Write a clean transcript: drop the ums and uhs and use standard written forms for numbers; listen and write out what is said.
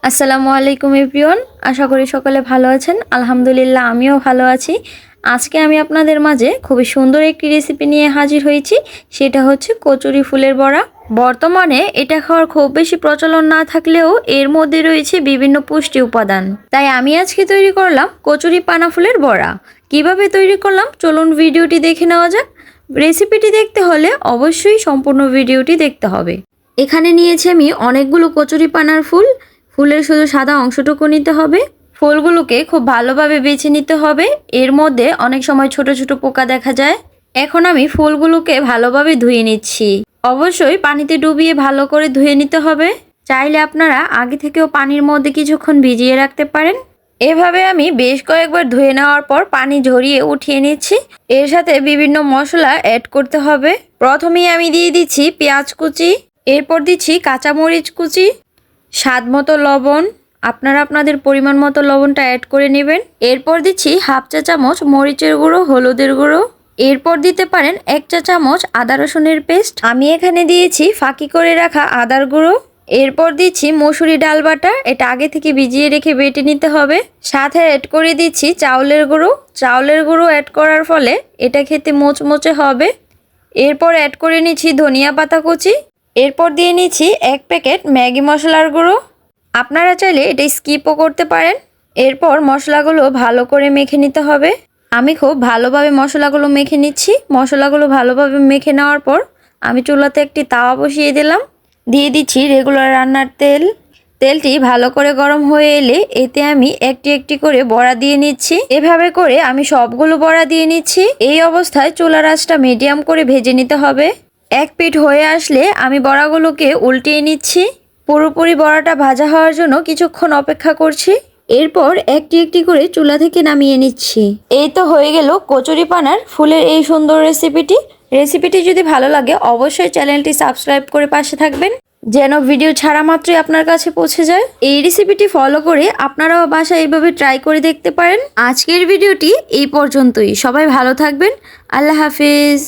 আসসালামু আলাইকুম এভরিওয়ান। আশা করি সকলে ভালো আছেন। আলহামদুলিল্লাহ আমিও ভালো আছি। আজকে আমি আপনাদের মাঝে খুবই সুন্দর একটি রেসিপি নিয়ে হাজির হয়েছি। সেটা হচ্ছে কচুরি ফুলের বড়া। বর্তমানে এটা খাওয়ার খুব বেশি প্রচলন না থাকলেও এর মধ্যে রয়েছে বিভিন্ন পুষ্টি উপাদান। তাই আমি আজকে তৈরি করলাম কচুরি পানা ফুলের বড়া। কিভাবে তৈরি করলাম চলুন ভিডিওটি দেখে নেওয়া যাক। রেসিপিটি দেখতে হলে অবশ্যই সম্পূর্ণ ভিডিওটি দেখতে হবে। এখানে নিয়েছি আমি অনেকগুলো কচুরি পানার ফুল। ফুলের শুধু সাদা অংশটুকু নিতে হবে। ফুলগুলোকে খুব ভালোভাবে বেছে নিতে হবে। এর মধ্যে অনেক সময় ছোট ছোট পোকা দেখা যায়। এখন আমি ফুলগুলোকে ভালোভাবে ধুয়ে নিচ্ছি। অবশ্যই পানিতে ডুবিয়ে ভালো করে ধুয়ে নিতে হবে। চাইলে আপনারা আগে থেকেও পানির মধ্যে কিছুক্ষণ ভিজিয়ে রাখতে পারেন। এভাবে আমি বেশ কয়েকবার ধুয়ে নেওয়ার পর পানি ঝরিয়ে উঠিয়ে নিচ্ছি। এর সাথে বিভিন্ন মশলা অ্যাড করতে হবে। প্রথমেই আমি দিয়ে দিচ্ছি পেঁয়াজ কুচি, এরপর দিচ্ছি কাঁচামরিচ কুচি, স্বাদ মতো লবণ। আপনারা আপনাদের পরিমাণ মতো লবণটা অ্যাড করে নেবেন। এরপর দিচ্ছি হাফ চা চামচ মরিচের গুঁড়ো, হলুদের গুঁড়ো। এরপর দিতে পারেন 1 চা চামচ আদা রসুনের পেস্ট। আমি এখানে দিয়েছি ফাঁকি করে রাখা আদার গুঁড়ো। এরপর দিচ্ছি মসুরি ডাল বাটা, এটা আগে থেকে ভিজিয়ে রেখে বেটে নিতে হবে। সাথে অ্যাড করে দিচ্ছি চাউলের গুঁড়ো। চাউলের গুঁড়ো অ্যাড করার ফলে এটা খেতে মোচমোচে হবে। এরপর অ্যাড করে নিচ্ছি ধনিয়া পাতা কুচি। এরপর দিয়ে নিচ্ছি 1 প্যাকেট ম্যাগি মশলার গুঁড়ো। আপনারা চাইলে এটা স্কিপও করতে পারেন। এরপর মশলাগুলো ভালো করে মেখে নিতে হবে। আমি খুব ভালোভাবে মশলাগুলো মেখে নিচ্ছি। মশলাগুলো ভালোভাবে মেখে নেওয়ার পর আমি চুলাতে একটি তাওয়া বসিয়ে দিলাম। দিয়ে দিচ্ছি রেগুলার রান্নার তেল। তেলটি ভালো করে গরম হয়ে এলে এতে আমি একটি একটি করে বড়া দিয়ে নিচ্ছি। এভাবে করে আমি সবগুলো বড়া দিয়ে নিচ্ছি। এই অবস্থায় চুলার আঁচটা মিডিয়াম করে ভেজে নিতে হবে। এক পিঠ হয়ে আসলে আমি বড়াগুলোকে উল্টিয়ে নিচ্ছি। পুরোপুরি বড়াটা ভাজা হওয়ার জন্য কিছুক্ষণ অপেক্ষা করছি। এরপর একটি একটি করে চুলা থেকে নামিয়ে নিচ্ছি। এই তো হয়ে গেল কচুরি পানার ফুলের এই সুন্দর রেসিপিটি যদি ভালো লাগে অবশ্যই চ্যানেলটি সাবস্ক্রাইব করে পাশে থাকবেন, যেন ভিডিও ছাড়া মাত্রই আপনার কাছে পৌঁছে যায়। এই রেসিপিটি ফলো করে আপনারাও বাসায় এইভাবে ট্রাই করে দেখতে পারেন। আজকের ভিডিওটি এই পর্যন্তই। সবাই ভালো থাকবেন। আল্লাহ হাফিজ।